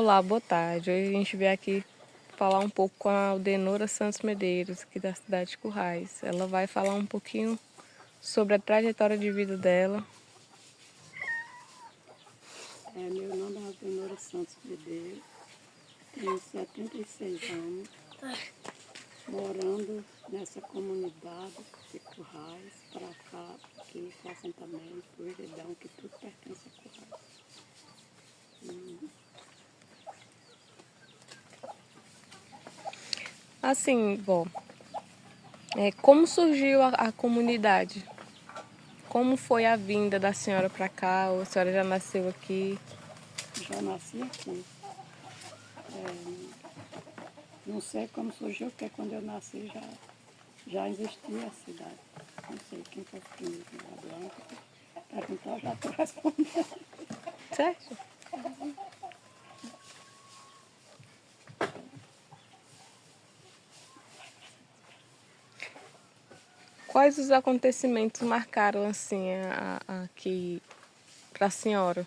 Olá, boa tarde. Hoje a gente veio aqui falar um pouco com a Aldenora Santos Medeiros, aqui da cidade de Currais. Ela vai falar um pouquinho sobre a trajetória de vida dela. Meu nome é Aldenora Santos Medeiros, tenho 76 anos, morando nessa comunidade de Currais, para cá, aqui, para assentamento, para o Veredão, que tudo pertence a Currais. Assim, bom, como surgiu a comunidade? Como foi a vinda da senhora para cá? Ou a senhora já nasceu aqui? Já nasci aqui. Não sei como surgiu, porque quando eu nasci já existia a cidade. Não sei quem foi o primeiro morador. Perguntar, eu já estou respondendo. Certo? Quais os acontecimentos marcaram assim aqui para a senhora?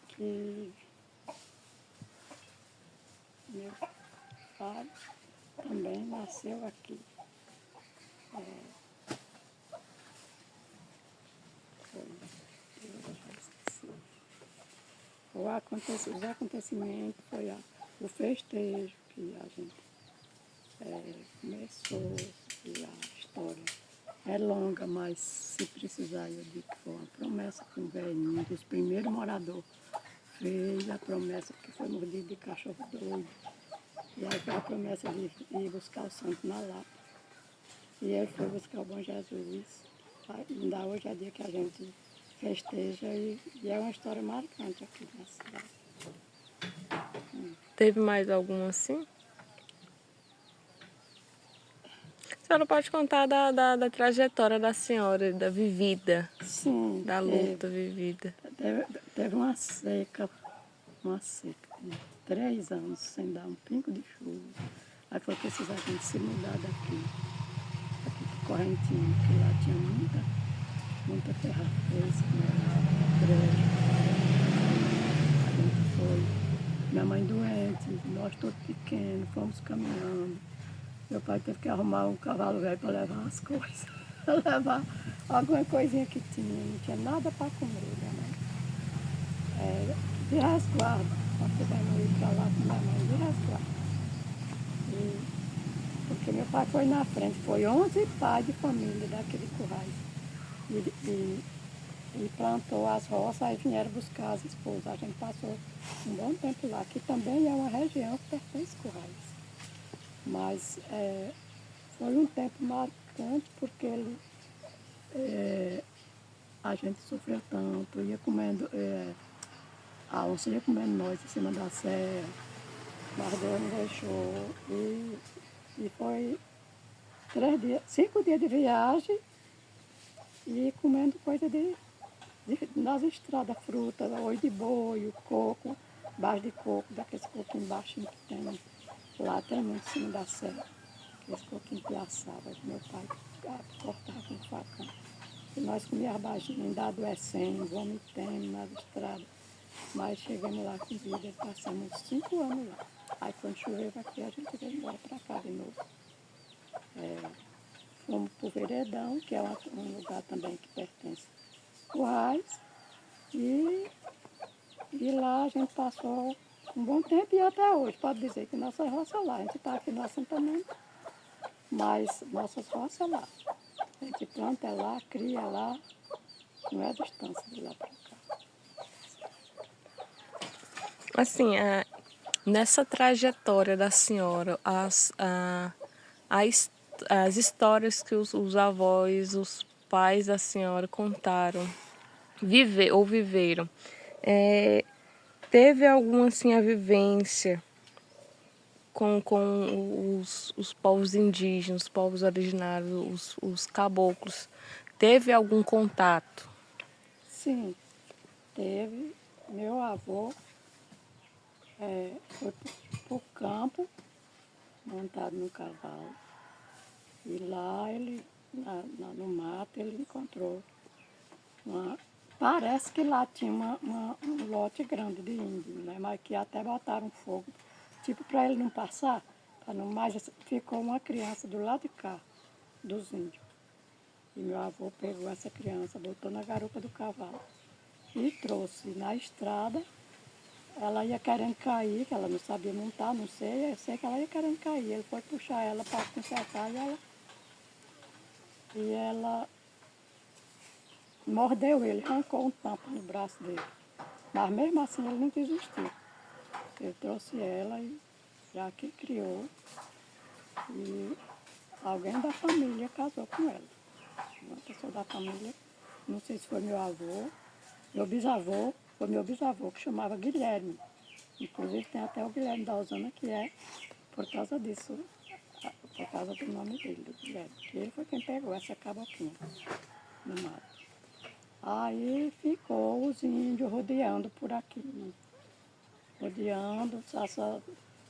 Que meu pai também nasceu aqui. Os acontecimentos foi o festejo que a gente começou, e a história é longa, mas se precisar eu digo que foi uma promessa que um velhinho dos primeiros moradores fez, a promessa que foi mordido de cachorro doido. E aí foi a promessa de ir buscar o santo na Lapa. E ele foi buscar o Bom Jesus. Ainda hoje é dia que a gente festeja e é uma história marcante aqui na cidade. Teve mais algum assim? A senhora pode contar da trajetória da senhora, da vivida, Sim, da luta vivida. teve uma seca de 3 anos sem dar um pingo de chuva. Aí foi precisar a gente se mudar aqui para Correntinho, porque lá tinha muita terra fresca, brejo. A gente foi, minha mãe doente, nós todos pequenos, fomos caminhando. Meu pai teve que arrumar um cavalo velho para levar as coisas, para levar alguma coisinha que tinha, não tinha nada para comer, minha mãe. De resguardo, nós tivemos ir para lá com minha mãe, de resguardo. Porque meu pai foi na frente, foi 11 pais de família daquele Currais. E plantou as roças, aí vieram buscar as esposas. A gente passou um bom tempo lá, que também é uma região que pertence a Currais. Mas foi um tempo marcante porque a gente sofreu tanto, ia comendo, a onça ia comendo nós em cima da serra, mas Deus nos deixou. E foi 5 dias de viagem e comendo coisa nas estradas, fruta, oi de boi, o coco, base de coco, daqueles coquinhos baixinhos que tem. Lá tem muito em cima da serra, aqueles coquinhos que assava, que meu pai cortava com facão. E nós comíamos baixinho, ainda adoecendo, vomitando nas estradas. Mas chegamos lá com vida, passamos 5 anos lá. Aí quando choveu aqui, a gente veio embora para cá de novo. Fomos para o Veredão, que é um lugar também que pertence a Currais. E lá a gente passou um bom tempo e até hoje. Pode dizer que nossa roça lá. A gente está aqui no assentamento, mas nossas roças lá. A gente planta lá, cria lá, não é distância de lá para cá. Assim, nessa trajetória da senhora, as histórias que os avós, os pais da senhora contaram, viveram, teve alguma assim a vivência com os povos indígenas, os povos originários, os caboclos? Teve algum contato? Sim, teve. Meu avô foi para o campo, montado no cavalo. E lá ele, no mato, ele encontrou Parece que lá tinha um lote grande de índio, né? Mas que até botaram fogo, tipo para ele não passar, para não mais. Ficou uma criança do lado de cá, dos índios. E meu avô pegou essa criança, botou na garupa do cavalo e trouxe na estrada. Ela ia querendo cair, que ela não sabia montar, não sei, eu sei que ela ia querendo cair. Ele foi puxar ela para consertar e ela mordeu ele, arrancou um tampo no braço dele. Mas mesmo assim ele não desistiu. Eu trouxe ela e já que criou e alguém da família casou com ela. Uma pessoa da família, não sei se foi meu avô, meu bisavô, foi meu bisavô que chamava Guilherme. Inclusive tem até o Guilherme da Osana que é por causa disso, por causa do nome dele, do Guilherme. Que ele foi quem pegou essa caboquinha no mato. Aí ficou os índios rodeando por aqui, rodeando,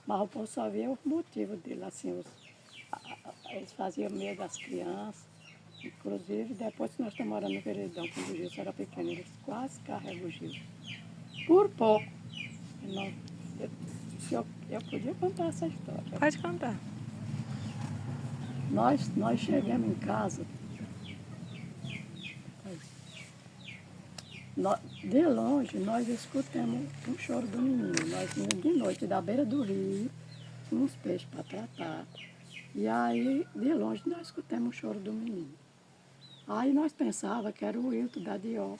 mas o povo só via o motivo dele, assim, eles faziam medo das crianças. Inclusive, depois que nós estamos morando no Veredão, quando o Gil era pequeno, eles quase carregam o Gil. Por pouco. Não, eu podia contar essa história. Pode contar. Nós chegamos em casa, de longe nós escutamos um choro do menino. Nós vimos de noite da beira do rio, uns peixes para tratar. E aí, de longe, nós escutamos o choro do menino. Aí nós pensávamos que era o Wilton da Dió.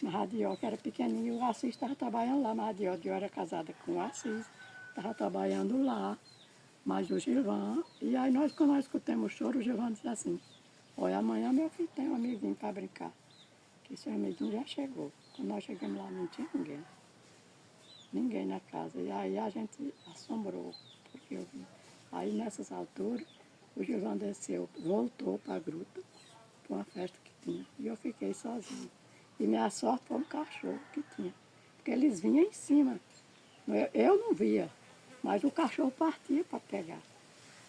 Mas a Dió, que era pequenininho, o Assis estava trabalhando lá. Mas a Dió era casada com o Assis, estava trabalhando lá. Mas o Gilvan, e aí quando nós escutamos o choro, o Gilvan disse assim, olha, amanhã meu filho tem um amiguinho para brincar. Que esse amiguinho já chegou. Quando nós chegamos lá não tinha ninguém. Ninguém na casa. E aí a gente assombrou, porque eu vi. Aí nessas alturas, o Gilvan desceu, voltou para a gruta, para uma festa que tinha. E eu fiquei sozinha. E minha sorte foi um cachorro que tinha. Porque eles vinham em cima. Eu não via, mas o cachorro partia para pegar.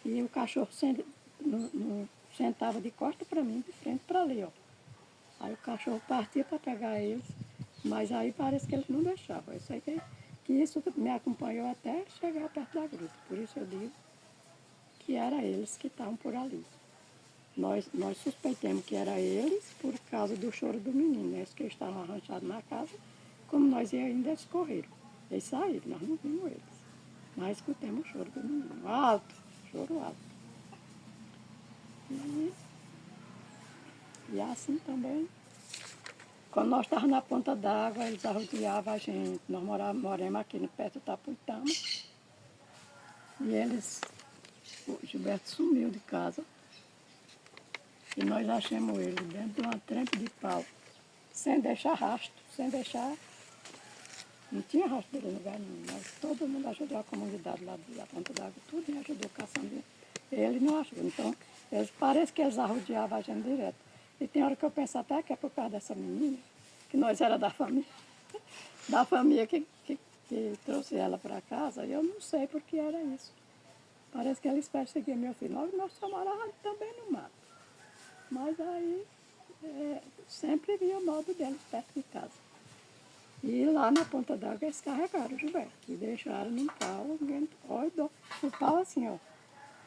E o cachorro sentava de costa para mim, de frente para ali, ó. Aí o cachorro partia para pegar eles, mas aí parece que eles não deixavam. Eu sei que isso me acompanhou até chegar perto da gruta. Por isso eu digo que era eles que estavam por ali. Nós suspeitamos que era eles por causa do choro do menino, né? Eles que estavam arranchados na casa, como nós ainda eles correram. Eles saíram, nós não vimos eles. Mas escutamos o choro do menino, alto, choro alto. E assim também, quando nós estávamos na ponta d'água, eles arrodeavam a gente. Nós moramos aqui perto do Taputama. E o Gilberto sumiu de casa. E nós achamos ele dentro de uma trempe de pau, sem deixar rastro, sem deixar. Não tinha rastro dele em lugar nenhum. Mas todo mundo ajudou a comunidade lá da ponta d'água, tudo e ajudou caçando. Ele não achou. Então, parece que eles arrodeavam a gente direto. E tem hora que eu penso até que é por causa dessa menina, que nós era da família que trouxe ela para casa, e eu não sei por que era isso. Parece que eles perseguiam meu filho. Nós só morávamos também no mato. Mas aí sempre via o modo deles perto de casa. E lá na ponta d'água eles carregaram o Gilberto e deixaram num pau, olha, o pau assim, ó.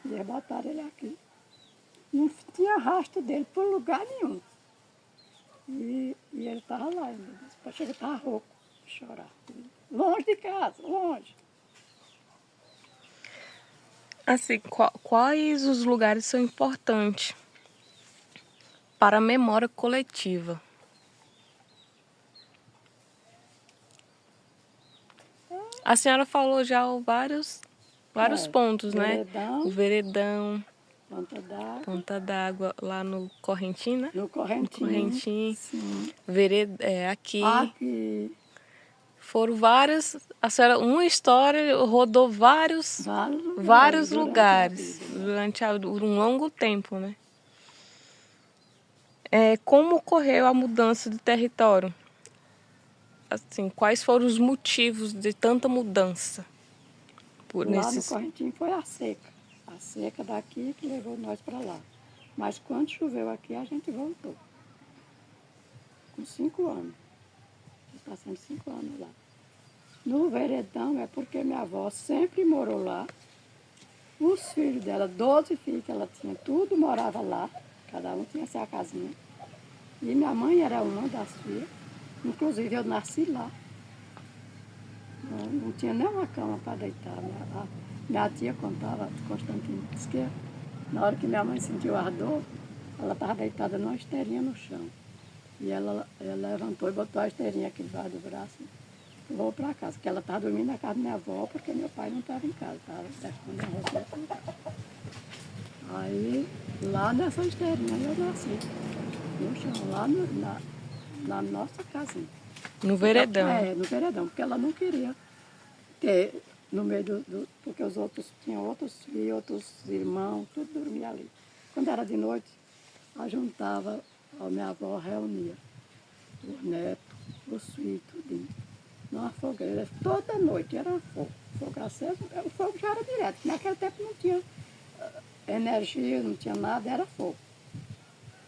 E eles botaram ele aqui. Não tinha rastro dele por lugar nenhum. E ele estava lá ainda. Depois chega, estava rouco, chorar. Longe de casa, longe. Assim, quais os lugares são importantes para a memória coletiva? A senhora falou já vários pontos, né? O Veredão, Ponta d'Água, lá no Correntim, né? No Correntim. No Correntim. Sim. Aqui. Aqui. Foram várias. A senhora, uma história rodou vários lugares durante um longo tempo, né? Como ocorreu a mudança de território? Assim, quais foram os motivos de tanta mudança? Lá no Correntim foi a seca. A seca daqui que levou nós para lá. Mas quando choveu aqui, a gente voltou. com 5 anos. Está passando 5 anos lá. No Veredão é porque minha avó sempre morou lá. Os filhos dela, 12 filhos que ela tinha, tudo morava lá. Cada um tinha sua casinha. E minha mãe era uma das filhas. Inclusive eu nasci lá. Não tinha nem uma cama para deitar. Minha tia contava, Constantino, disse que na hora que minha mãe sentiu ardor, ela estava deitada numa esteirinha no chão. E ela levantou e botou a esteirinha aqui debaixo do braço. Vou para casa, porque ela estava dormindo na casa da minha avó, porque meu pai não estava em casa, estava testando a roça. Aí, lá nessa esteirinha eu nasci, no chão, lá na nossa casinha. No veredão. No veredão, porque ela não queria ter no meio porque os outros tinham outros filhos, outros irmãos, tudo dormia ali. Quando era de noite, ela juntava, a minha avó reunia os netos, os filhos, tudinho. Numa fogueira, toda noite era fogo. Fogo aceso, o fogo já era direto. Naquele tempo não tinha energia, não tinha nada, era fogo.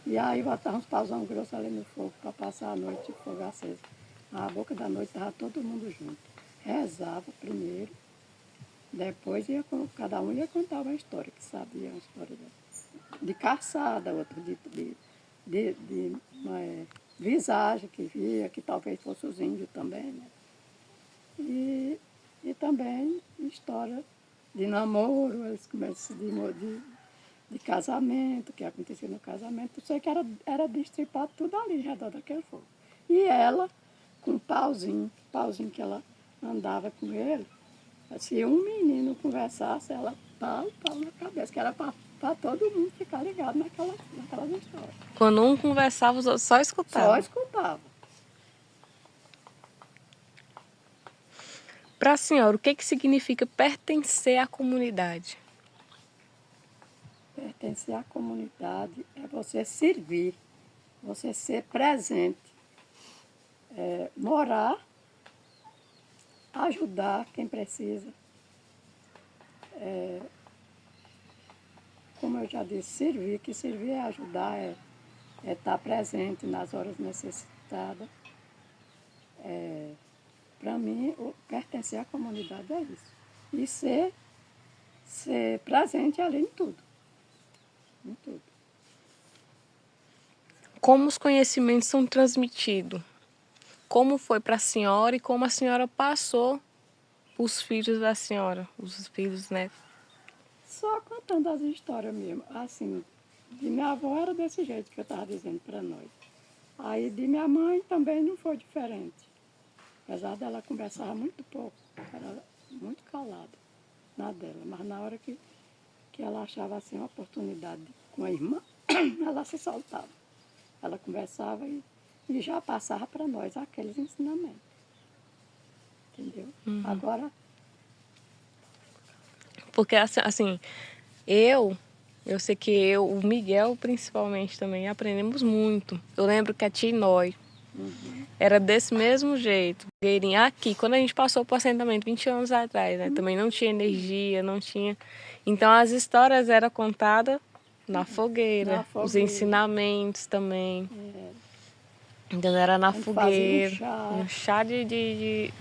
E aí botava uns pauzão grosso ali no fogo para passar a noite de fogo aceso. Na boca da noite estava todo mundo junto. Rezava primeiro, depois cada um ia contar uma história, que sabia uma história de caçada, outra de visagem que via, que talvez fosse os índios também, né? E também história de namoro, eles começam de casamento, que acontecia no casamento. Eu sei que era destripado tudo ali, em redor daquele fogo. E ela, com um pauzinho que ela andava com ele, se um menino conversasse, ela pau na cabeça, que era para todo mundo ficar ligado naquelas histórias. Quando um conversava, os outros só escutavam. Só escutava. Para a senhora, o que significa pertencer à comunidade? Pertencer à comunidade é você servir, você ser presente, morar, ajudar quem precisa. Como eu já disse, servir, que servir é ajudar, é estar presente nas horas necessitadas. Para mim, pertencer à comunidade é isso. E ser presente ali em tudo. Em tudo. Como os conhecimentos são transmitidos? Como foi para a senhora e como a senhora passou os filhos da senhora, os filhos, né? Só contando as histórias mesmo. Assim, de minha avó era desse jeito que eu estava dizendo para nós. Aí de minha mãe também não foi diferente. Apesar dela conversar muito pouco, era muito calada na dela. Mas na hora que ela achava assim, uma oportunidade com a irmã, ela se soltava. Ela conversava e já passava para nós aqueles ensinamentos. Entendeu? Uhum. Agora... Porque assim, eu sei que o Miguel principalmente também, aprendemos muito. Eu lembro que a tia Inói era desse mesmo jeito. Fogueirinha aqui, quando a gente passou por assentamento 20 anos atrás, né? Também não tinha energia, não tinha... Então as histórias eram contadas na fogueira, os ensinamentos também. Então era na fogueira. Um chá de...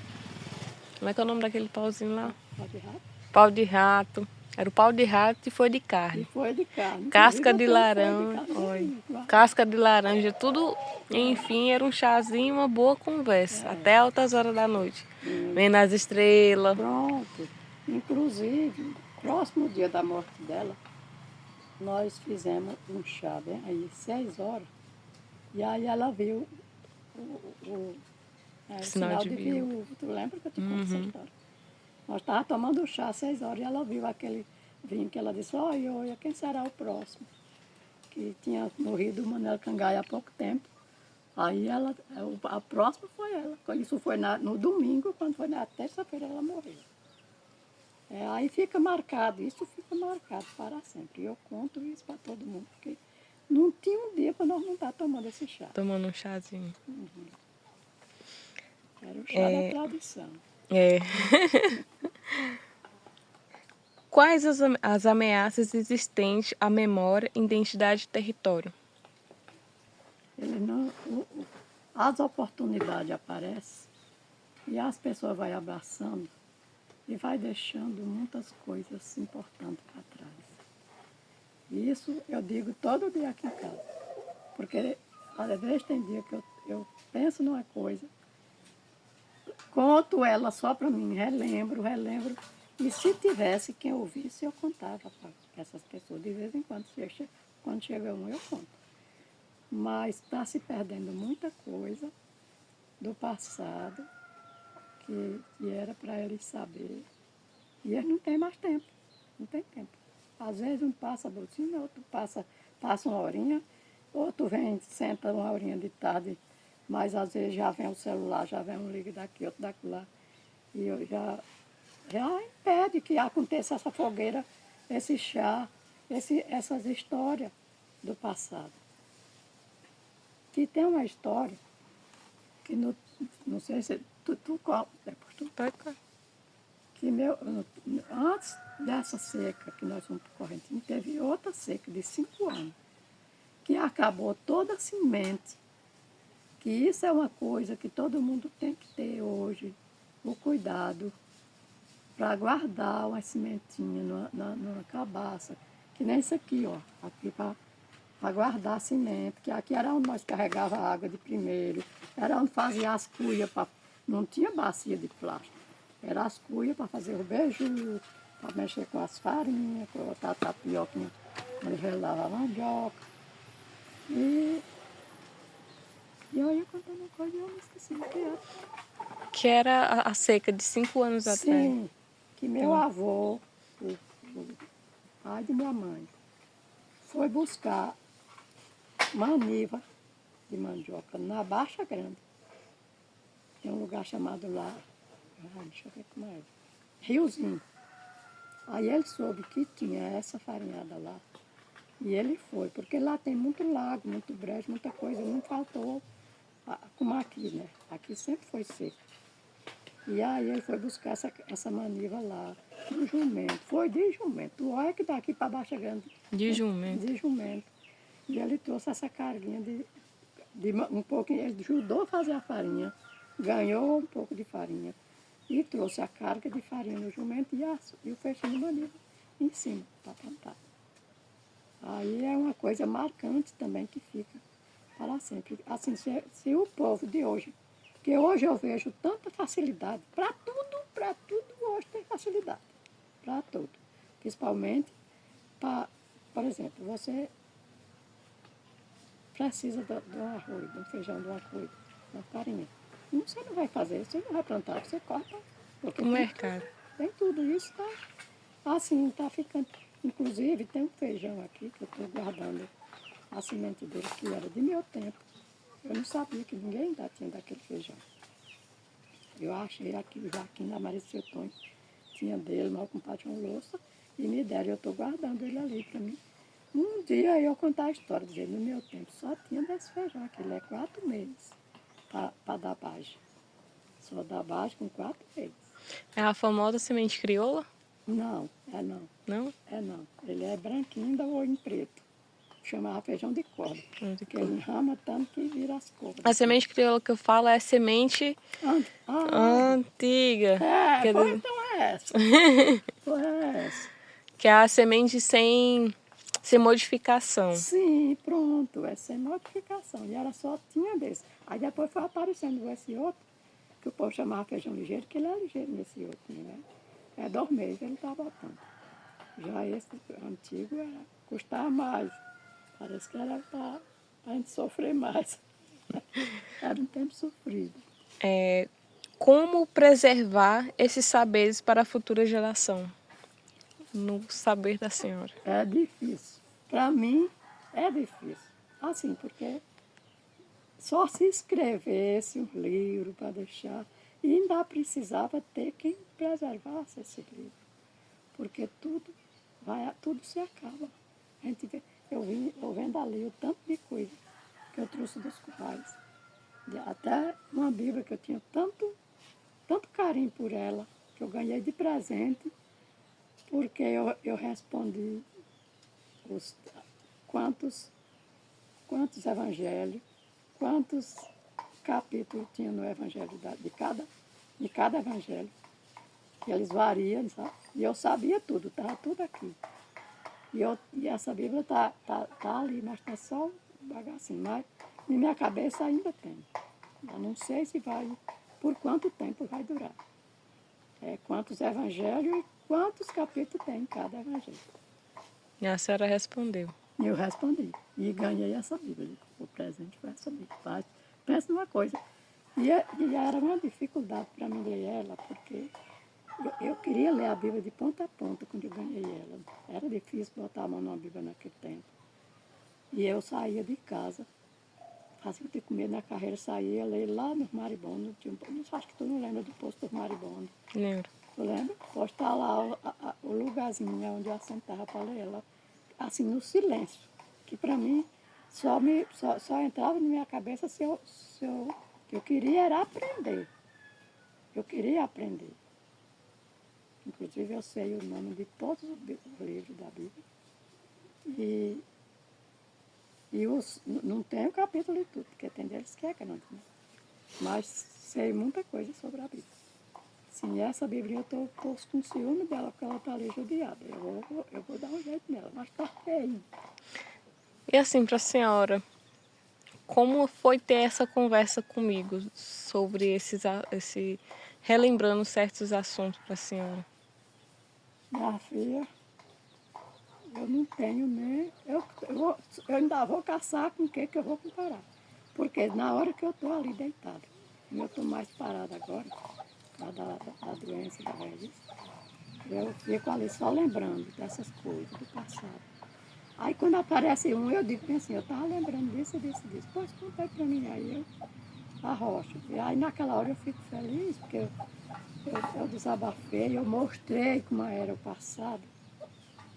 Como é que é o nome daquele pauzinho lá? Pau de rato. Pau de rato. Era o pau de rato e foi de carne. E foi de carne. Casca de laranja. Casca de laranja, tudo, enfim, era um chazinho, uma boa conversa. Até altas horas da noite. Vendo as estrelas. Pronto. Inclusive, próximo dia da morte dela, nós fizemos um chá, bem aí, 6 horas. E aí ela viu o sinal de viúvo. Tu lembra que eu te contei essa história? Nós estávamos tomando chá às 6 horas e ela viu aquele vinho que ela disse, olha, quem será o próximo? Que tinha morrido o Manuel Cangaia há pouco tempo. Aí a próxima foi ela. Isso foi no domingo, quando foi na terça-feira ela morreu. Aí fica marcado, isso fica marcado para sempre. E eu conto isso para todo mundo, porque não tinha um dia para nós não estar tomando esse chá. Tomando um chazinho. Era o chá da tradição. Quais as ameaças existentes à memória, identidade e território? as oportunidades aparecem e as pessoas vão abraçando e vai deixando muitas coisas importantes para trás. E isso eu digo todo dia aqui em casa. Porque às vezes tem dia que eu penso numa coisa, conto ela só para mim, relembro. E se tivesse quem ouvisse, eu contava para essas pessoas. De vez em quando, quando chega um, eu conto. Mas está se perdendo muita coisa do passado que era para eles saber. E eles não têm mais tempo. Não tem tempo. Às vezes um passa a botina, outro passa uma horinha, outro vem, senta uma horinha de tarde, mas às vezes já vem o celular, já vem um ligue daqui, outro daqui lá. E eu já impede que aconteça essa fogueira, esse chá, essas histórias do passado. Que tem uma história que não sei se tu conta, depois tu que antes dessa seca que nós fomos para Correntinho, teve outra seca de 5 anos, que acabou toda a semente, que isso é uma coisa que todo mundo tem que ter hoje, o cuidado para guardar uma sementinha numa cabaça, que nem isso aqui, ó, aqui para guardar a semente, que aqui era onde nós carregava a água de primeiro, era onde fazia as cuias, não tinha bacia de plástico, era as cuias para fazer o beiju, para mexer com as farinhas, colocar a tapioca, relava a mandioca. E eu ia contando uma coisa e eu me esqueci o que era. Que era a seca de 5 anos atrás. Sim, que meu avô, o pai de minha mãe, foi buscar maniva de mandioca na Baixa Grande. Tem um lugar chamado lá, deixa eu ver como é, Riozinho. Aí ele soube que tinha essa farinhada lá. E ele foi, porque lá tem muito lago, muito brejo, muita coisa. Não faltou como aqui, né? Aqui sempre foi seco. E aí ele foi buscar essa maniva lá, no jumento. Foi de jumento. Olha que daqui para Baixa Grande. De jumento. De jumento. E ele trouxe essa carguinha de um pouquinho. Ele ajudou a fazer a farinha, ganhou um pouco de farinha. E trouxe a carga de farinha no jumento e o feixinho de maniva em cima para plantar. Aí é uma coisa marcante também que fica para sempre. Assim, se o povo de hoje, porque hoje eu vejo tanta facilidade, para tudo hoje tem facilidade, para tudo. Principalmente, por exemplo, você precisa de um arroz, de um feijão, de uma coisa, de uma farinha. Você não vai fazer, você não vai plantar, você corta. Porque O mercado. Tem tudo isso, tá? Assim, está ficando. Inclusive, tem um feijão aqui que eu estou guardando a semente dele, que era de meu tempo. Eu não sabia que ninguém ainda tinha daquele feijão. Eu achei aqui, já aqui na Maria Setões, tinha dele, meu compadre tinha um louça, e me deram. Eu estou guardando ele ali para mim. Um dia eu contar a história, dizer, no meu tempo só tinha desse feijão, aqui, ele é 4 meses para dar base. Só dá base com 4 meses. É a famosa semente crioula? Não, é não. Não? É não. Ele é branquinho, ainda ou em preto. Chamava feijão de corda. Porque ele enrama tanto que vira as cordas. A semente crioula que eu falo é a semente antiga. Então é essa. Foi essa. Que é a semente sem modificação. Sim, pronto. É sem modificação. E era só tinha desse. Aí depois foi aparecendo esse outro, que o povo chamava feijão ligeiro, que ele é ligeiro nesse outro, né? É 2 meses ele está botando. Já esse antigo custava mais. Parece que era para a gente sofrer mais. Era um tempo sofrido. Como preservar esses saberes para a futura geração? No saber da senhora. É difícil. Para mim, é difícil. Assim, porque só se escrevesse um livro para deixar, e ainda precisava ter quem preservasse esse livro. Porque tudo se acaba. A gente vê, eu vendo ali o tanto de coisa que eu trouxe dos currais. Até uma Bíblia que eu tinha tanto carinho por ela, que eu ganhei de presente, porque eu respondi quantos evangelhos, quantos capítulos tinha no evangelho de cada evangelho. Que eles variam, sabe? E eu sabia tudo, estava tudo aqui. E essa Bíblia tá ali, mas está só um bagacinho. Mas na minha cabeça ainda tem. Eu não sei se vai, por quanto tempo vai durar. Quantos evangelhos e quantos capítulos tem em cada evangelho. E a senhora respondeu. E eu respondi. E ganhei essa Bíblia. O presente foi essa Bíblia. Mas pensa numa coisa. E era uma dificuldade para mim ler ela, porque eu queria ler a Bíblia de ponta a ponta quando eu ganhei ela. Era difícil botar a mão numa Bíblia naquele tempo. E eu saía de casa, fazia de comer na carreira, saía ler lá no Maribondo. Acho que tu não lembra do posto do Maribondo. Lembro. Tu lembra? Pode estar lá o lugarzinho onde eu assentava para ler ela, assim, no silêncio. Que para mim só entrava na minha cabeça se eu queria era aprender. Eu queria aprender. Inclusive eu sei o nome de todos os livros da Bíblia. Não tem o capítulo de tudo, porque tem deles que é grande, né? Mas sei muita coisa sobre a Bíblia. Sim, essa Bíblia eu estou com ciúme dela, porque ela está ali judiada. Eu vou dar um jeito nela, mas está feio. E assim, para a senhora, como foi ter essa conversa comigo sobre relembrando certos assuntos para a senhora? Minha filha, eu não tenho nem... Eu ainda vou caçar com o que eu vou comparar. Porque na hora que eu estou ali deitada, como eu estou mais parada agora, da doença, da velhice, eu fico ali só lembrando dessas coisas do passado. Aí quando aparece um, eu digo assim, eu estava lembrando disso. Pois conta aí para mim, aí eu arrocho. E aí naquela hora eu fico feliz, porque eu desabafei, eu mostrei como era o passado.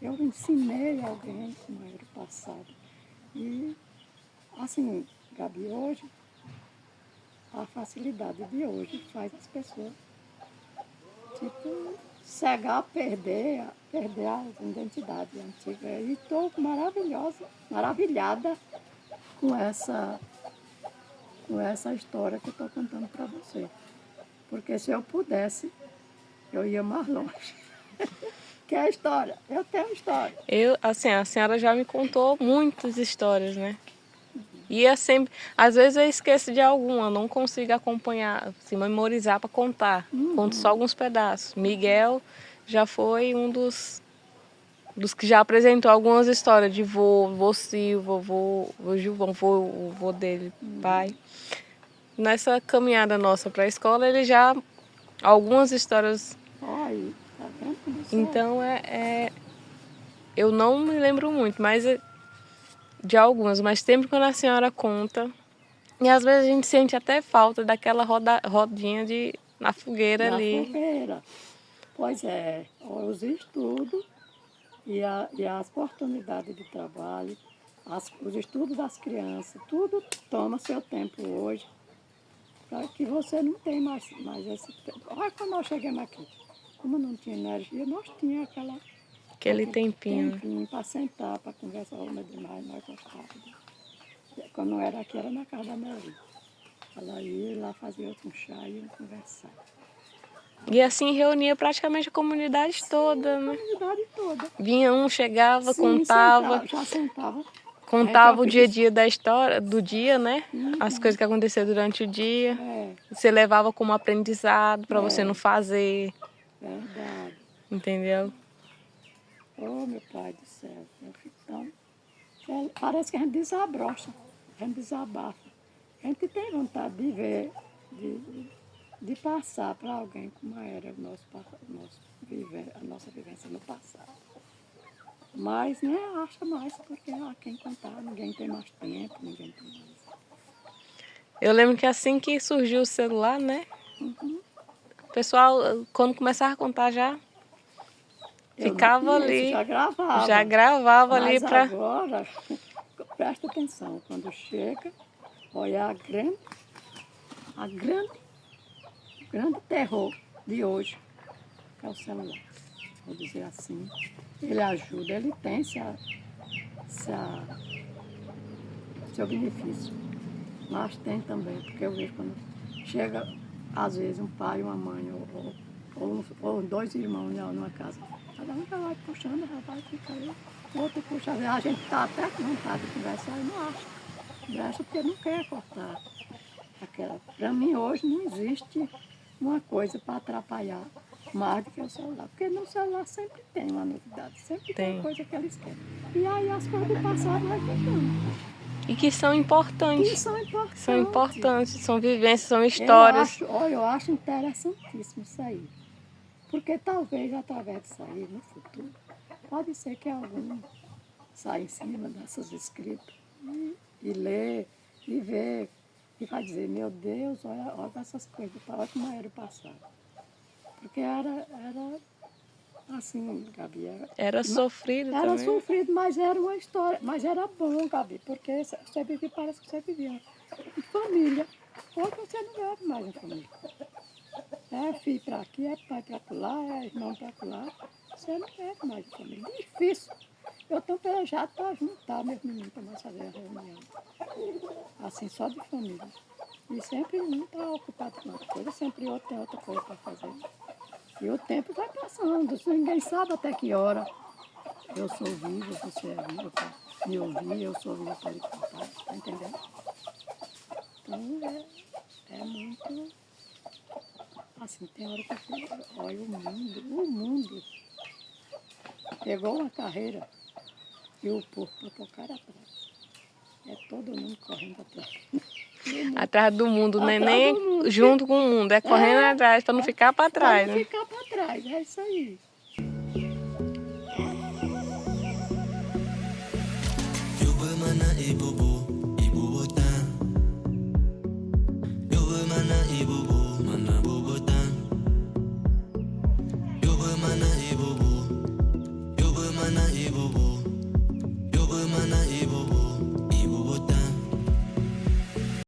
Eu ensinei alguém como era o passado. E assim, Gabi, hoje, a facilidade de hoje faz as pessoas, tipo, cegar, perder as identidades antigas. E estou maravilhada com essa história que eu estou contando para você. Porque se eu pudesse, eu ia mais longe. Que é a história? Eu tenho a história. Assim, a senhora já me contou muitas histórias, né? E é sempre, às vezes eu esqueço de alguma, não consigo acompanhar, assim, memorizar para contar. Conto só alguns pedaços. Miguel já foi um dos que já apresentou algumas histórias de vô Silva, vô Gilvão, o vô dele, pai. Nessa caminhada nossa para a escola, ele já algumas histórias. Olha, tá vendo como você Então eu não me lembro muito, mas de algumas, mas sempre quando a senhora conta. E às vezes a gente sente até falta daquela rodinha na fogueira na ali. fogueira. Pois é, os estudos e as oportunidades de trabalho, os estudos das crianças, tudo toma seu tempo hoje, para que você não tem mais esse tempo. Olha quando nós chegamos aqui, como não tinha energia, nós tínhamos Aquele tempinho. Para sentar, para conversar, demais, nós gostávamos. Quando não era aqui, era na casa da Meli. Ela ia lá fazer outro chá e ia conversar. E assim reunia praticamente a comunidade toda, né? A comunidade toda. Vinha um, chegava, Sim, contava. já sentava. Contava o dia a dia da história, do dia, né? Uhum. As coisas que aconteceram durante o dia. É. Você levava como aprendizado para você não fazer. Verdade. Entendeu? Oh, meu pai do céu. Eu fico tão... Parece que a gente desabrocha, a gente desabafa. A gente tem vontade de ver, de passar para alguém como era a nossa vivência no passado. Mas, né, acha mais, porque quem contar, ninguém tem mais tempo, ninguém tem mais. Eu lembro que assim que surgiu o celular, né? Uhum. O pessoal, quando começava a contar já, ficava ali. Já gravava Mas ali para... agora, presta atenção, quando chega, olha grande terror de hoje é o celular. Vou dizer assim, ele ajuda, ele tem seu benefício. Mas tem também, porque eu vejo quando chega, às vezes, um pai e uma mãe, ou dois irmãos numa casa. Cada um já vai puxando, já vai ficar aí. O outro puxa, a gente está até com vontade de conversar e não acha. Conversa porque não quer cortar aquela. Para mim, hoje, não existe uma coisa para atrapalhar mais do que o celular. Porque no celular sempre tem uma novidade, sempre tem Tem. coisa que eles querem. E aí as coisas do passado vai ficando. E que são Que importantes. são importantes. São importantes, são vivências, são Eu histórias. acho, olha, eu acho interessantíssimo isso aí. Porque talvez através disso aí, no futuro, pode ser que algum saia em cima dessas escritas e lê e vê e vai dizer, meu Deus, olha essas coisas, olha como era o passado. Porque era assim, Gabi. Era sofrido Era também. sofrido, mas era uma história, mas era bom, Gabi, porque você vivia, parece que você vivia em família. Hoje você não vive mais em família. É filho para aqui, é pai para lá, é irmão para lá. Você não vive mais em família. Difícil. Eu estou planejado para juntar meus meninos para nós fazer a reunião. Assim, só de família. E sempre um está ocupado com uma coisa, sempre outro tem outra coisa para fazer. E o tempo vai passando, ninguém sabe até que hora. Eu sou viva, você é viva para me ouvir, eu sou viva para lhe contar, tá entendendo? Então é muito. Assim, tem hora que eu fico, olha o mundo pegou uma carreira e o povo para tocar atrás. É todo mundo correndo atrás. Atrás do mundo, não é Atrás nem do mundo. junto com o mundo, é correndo É, atrás para não ficar para Para trás, não né? ficar para trás, é isso aí.